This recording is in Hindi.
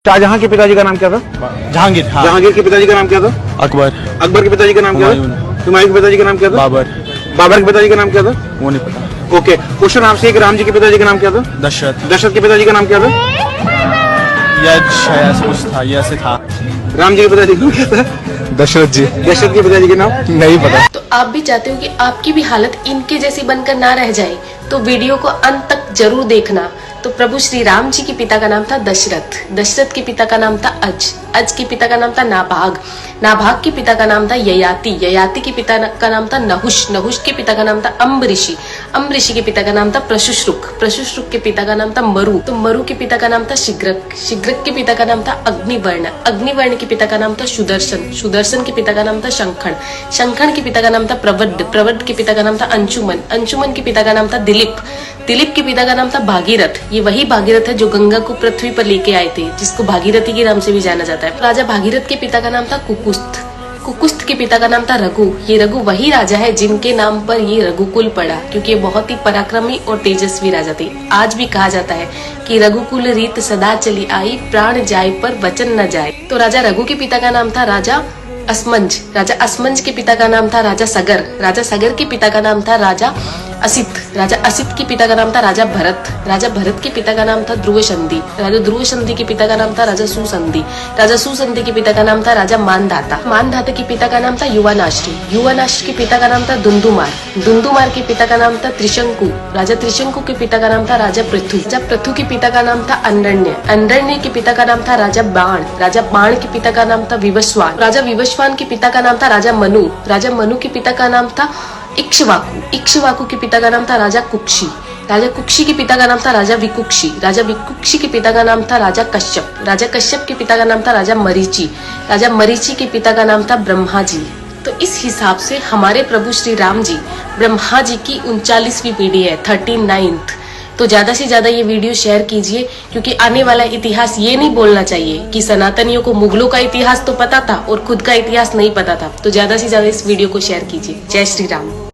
शाहजहां के पिताजी का नाम क्या था? जहांगीर। हाँ। जहांगीर के पिताजी का नाम क्या था? अकबर। अकबर के पिताजी का नाम क्या था? हुमायूं के पिताजी का नाम क्या था? बाबर। बाबर के पिताजी का नाम क्या था? वो नहीं पता। ओके, क्वेश्चन आपसे एक, राम जी के पिताजी का नाम क्या था? दशरथ। दशरथ के पिताजी का नाम क्या था? यश ऐसा कुछ था, ये ऐसे था। राम जी के पिताजी का नाम क्या था? दशरथ जी। दशरथ के पिताजी का नाम नहीं पता। तो आप भी चाहते हो कि आपकी भी हालत इनके जैसी बनकर ना रह जाए, तो वीडियो को अंत तक जरूर देखना। तो प्रभु श्री राम जी के पिता का नाम था दशरथ, दशरथ के पिता का नाम था अज के पिता का नाम था नाभाग, नाभाग के पिता का नाम था ययाति, ययाति के पिता का नाम था नहुष, नहुष के पिता का नाम था अम्बऋषि, अम्बऋषि के पिता का नाम था प्रशुश्रुक, प्रशुश्रुक के पिता का नाम था मरु, तो मरु के पिता का नाम था शिग्रक, शिग्रक के पिता का नाम था अग्निवर्ण, अग्निवर्ण के पिता का नाम था सुदर्शन, सुदर्शन के पिता का नाम था शंखण, शंखण के पिता का नाम था प्रवड्ड, प्रवड्ड के पिता का नाम था अंशुमन, अंशुमन के पिता का नाम था दिलीप, दिलीप के पिता का नाम था भागीरथ, ये वही भागीरथ है जो गंगा को पृथ्वी पर लेके आए थे, जिसको भागीरथी के नाम से भी जाना जाता है। राजा भागीरथ के पिता का नाम था कुकुस्थ, कुकुस्थ के पिता का नाम था रघु, ये रघु वही राजा है जिनके नाम पर ये रघुकुल पड़ा, क्योंकि ये बहुत ही पराक्रमी और तेजस्वी राजा थे। आज भी कहा जाता है कि रघुकुल रीत सदा चली आई, प्राण जाए पर वचन न जाए। तो राजा रघु के पिता का नाम था राजा असमंज, राजा असमंज के पिता का नाम था राजा सगर, राजा सगर के पिता का नाम था राजा असित, राजा असित के पिता का नाम था राजा भरत, राजा भरत के पिता का नाम था ध्रुव संधि, राजा ध्रुव संधि के पिता का नाम था राजा सुसंधि, राजा सुसंधि के पिता का नाम था राजा मानधाता, मानधाता के पिता का नाम था युवानाश्री, युवानाश्री के पिता का नाम था दुंदुमार, दुंदुमार के पिता का नाम था त्रिशंकु, राजा त्रिशंकु के पिता का नाम था राजा पृथु, राजा पृथु के पिता का नाम था अंडण्य, अंडण्य के पिता का नाम था राजा बाण, राजा बाण के पिता का नाम था विवस्वान, राजा विवस्वान के पिता का नाम था राजा मनु, राजा मनु के पिता का नाम था इक्ष्वाकु, इक्ष्वाकु के पिता का नाम था राजा कुक्षी, राजा कुक्षी के पिता का नाम था राजा विकुक्षी, राजा विकुक्षी के पिता का नाम था राजा कश्यप, राजा कश्यप के पिता का नाम था राजा मरीचि, राजा मरीचि के पिता का नाम था ब्रह्मा जी। तो इस हिसाब से हमारे प्रभु श्री राम जी ब्रह्मा जी की 39वीं पीढ़ी है, 39th। तो ज्यादा से ज्यादा ये वीडियो शेयर कीजिए, क्योंकि आने वाला इतिहास ये नहीं बोलना चाहिए कि सनातनियों को मुगलों का इतिहास तो पता था और खुद का इतिहास नहीं पता था। तो ज्यादा से ज्यादा इस वीडियो को शेयर कीजिए। जय श्री राम।